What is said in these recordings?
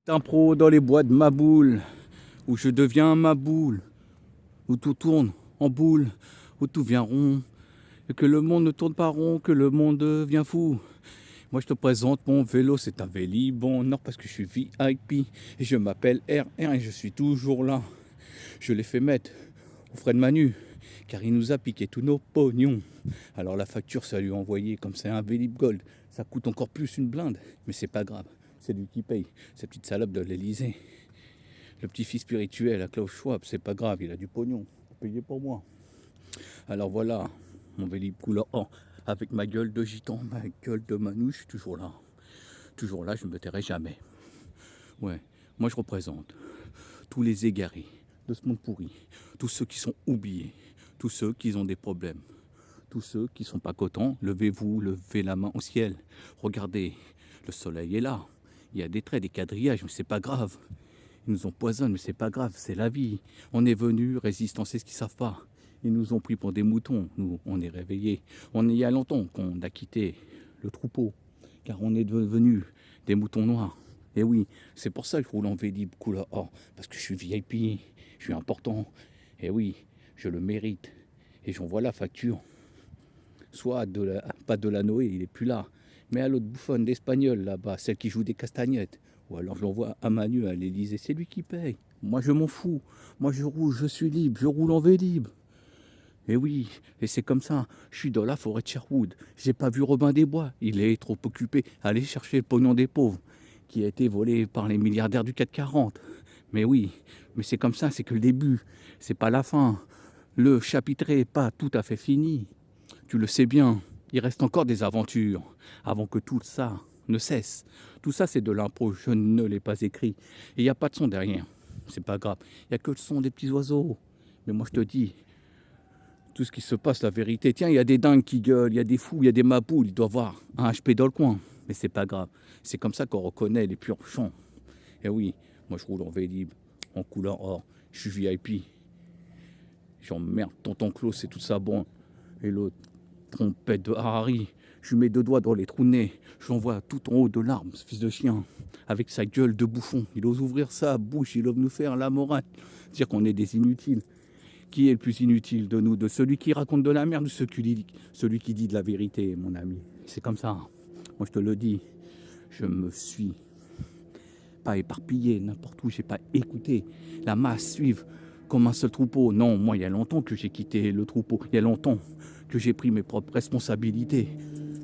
Un pro dans les bois de ma boule, où je deviens ma boule, où tout tourne en boule, où tout vient rond, et que le monde ne tourne pas rond, que le monde devient fou. Moi je te présente mon vélo, c'est un Vélib Nord parce que je suis VIP et je m'appelle RR et je suis toujours là. Je l'ai fait mettre au frais de Manu, car il nous a piqué tous nos pognons. Alors la facture, ça lui a envoyé, comme c'est un Vélib Gold, ça coûte encore plus une blinde, mais c'est pas grave, c'est lui qui paye, cette petite salope de l'Elysée. Le petit-fils spirituel à Klaus Schwab, c'est pas grave, il a du pognon, payé pour moi. Alors voilà, mon Vélib couleur or, avec ma gueule de gitan, ma gueule de manouche, je suis toujours là. Toujours là, je ne me tairai jamais. Ouais, moi je représente tous les égarés de ce monde pourri, tous ceux qui sont oubliés, tous ceux qui ont des problèmes, tous ceux qui sont pas contents. Levez-vous, levez la main au ciel. Regardez, le soleil est là. Il y a des traits, des quadrillages, mais c'est pas grave. Ils nous empoisonnent, mais c'est pas grave, c'est la vie. On est venu, résistants, c'est ce qu'ils savent pas. Ils nous ont pris pour des moutons. Nous, on est réveillés. On y a longtemps qu'on a quitté le troupeau, car on est devenus des moutons noirs. Et oui, c'est pour ça que je roule en Vélib couleur or, parce que je suis VIP, je suis important. Et oui, je le mérite. Et j'envoie la facture. Soit pas de la Noé, il est plus là, mais à l'autre bouffonne d'Espagnol là-bas, celle qui joue des castagnettes. Ou alors je l'envoie à Manu à l'Elysée, c'est lui qui paye. Moi je m'en fous. Moi je roule, je suis libre, je roule en Vélib. Et oui, et c'est comme ça. Je suis dans la forêt de Sherwood. J'ai pas vu Robin des Bois. Il est trop occupé à aller chercher le pognon des pauvres, qui a été volé par les milliardaires du 440. Mais oui, mais c'est comme ça, c'est que le début, c'est pas la fin. Le chapitre est pas tout à fait fini. Tu le sais bien, il reste encore des aventures avant que tout ça ne cesse. Tout ça, c'est de l'impro, je ne l'ai pas écrit. Et il n'y a pas de son derrière, c'est pas grave. Il n'y a que le son des petits oiseaux. Mais moi, je te dis, tout ce qui se passe, la vérité. Tiens, il y a des dingues qui gueulent, il y a des fous, il y a des maboules, il doit y avoir un HP dans le coin. Mais c'est pas grave. C'est comme ça qu'on reconnaît les purs chants. Et oui, moi, je roule en Vélib, en couleur or. Je suis VIP. J'emmerde tonton Klaus, c'est tout ça bon. Et l'autre, trompette de Harari. Je lui mets deux doigts dans les trous de nez. Je l'envoie tout en haut de l'arbre, ce fils de chien. Avec sa gueule de bouffon. Il ose ouvrir sa bouche, il ose nous faire la morale. Dire qu'on est des inutiles. Qui est le plus inutile de nous? De celui qui raconte de la merde ou celui qui dit de la vérité, mon ami? C'est comme ça. Moi, je te le dis. Je me suis pas éparpillé n'importe où. J'ai pas écouté la masse suivre comme un seul troupeau. Non, moi, il y a longtemps que j'ai quitté le troupeau. Il y a longtemps que j'ai pris mes propres responsabilités,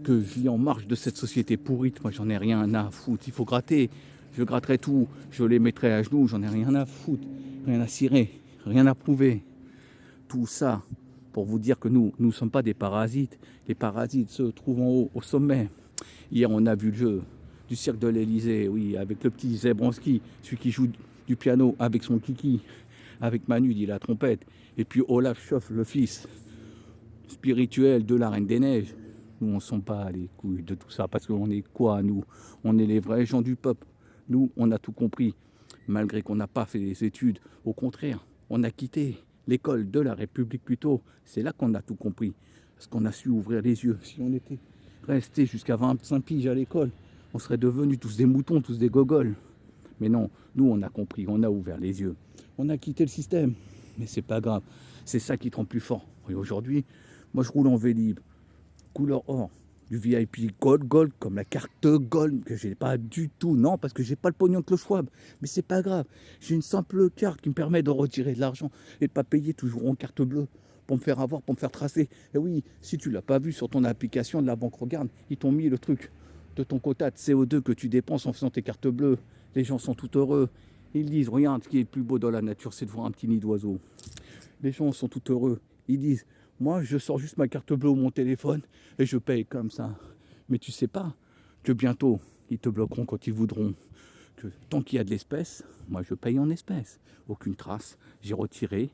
que je vis en marge de cette société pourrite. Moi, j'en ai rien à foutre. Il faut gratter. Je gratterai tout. Je les mettrai à genoux. J'en ai rien à foutre. Rien à cirer. Rien à prouver. Tout ça pour vous dire que nous ne sommes pas des parasites. Les parasites se trouvent en haut, au sommet. Hier, on a vu le jeu du cirque de l'Elysée, oui, avec le petit Zebranski, celui qui joue du piano avec son kiki, avec Manu, dit la trompette, et puis Olaf Schoff, le fils spirituel de la Reine des Neiges. Nous, on ne sent pas les couilles de tout ça, parce qu'on est quoi, nous? On est les vrais gens du peuple. Nous, on a tout compris, malgré qu'on n'a pas fait des études. Au contraire, on a quitté l'école de la République plus tôt. C'est là qu'on a tout compris, parce qu'on a su ouvrir les yeux. Si on était resté jusqu'à 25 piges à l'école, on serait devenus tous des moutons, tous des gogoles. Mais non, nous, on a compris, on a ouvert les yeux. On a quitté le système, mais c'est pas grave. C'est ça qui te rend plus fort. Et aujourd'hui, moi, je roule en Vélib, couleur or, du VIP Gold, comme la carte Gold, que j'ai pas du tout. Non, parce que j'ai pas le pognon de Klaus Schwab. Mais c'est pas grave. J'ai une simple carte qui me permet de retirer de l'argent et de pas payer toujours en carte bleue pour me faire avoir, pour me faire tracer. Et oui, si tu l'as pas vu sur ton application de la banque Regarde, ils t'ont mis le truc de ton quota de CO2 que tu dépenses en faisant tes cartes bleues. Les gens sont tout heureux. Ils disent, regarde, ce qui est le plus beau dans la nature, c'est de voir un petit nid d'oiseau. Les gens sont tout heureux. Ils disent, moi, je sors juste ma carte bleue ou mon téléphone et je paye comme ça. Mais tu sais pas que bientôt, ils te bloqueront quand ils voudront. Que tant qu'il y a de l'espèce, moi, je paye en espèces. Aucune trace. J'ai retiré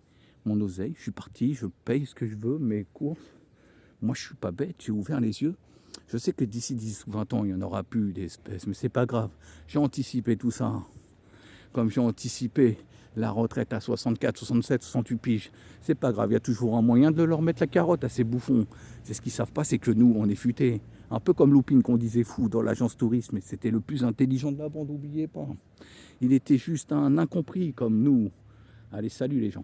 mon oseille. Je suis parti. Je paye ce que je veux, mes courses. Moi, je suis pas bête. J'ai ouvert les yeux. Je sais que d'ici 10 ou 20 ans, il n'y en aura plus d'espèces. Mais c'est pas grave. J'ai anticipé tout ça. Comme j'ai anticipé la retraite à 64, 67, 68 piges. C'est pas grave, il y a toujours un moyen de leur mettre la carotte à ces bouffons. C'est ce qu'ils savent pas, c'est que nous, on est futés. Un peu comme Loupine qu'on disait fou dans l'agence tourisme, mais c'était le plus intelligent de la bande, n'oubliez pas. Il était juste un incompris comme nous. Allez, salut les gens.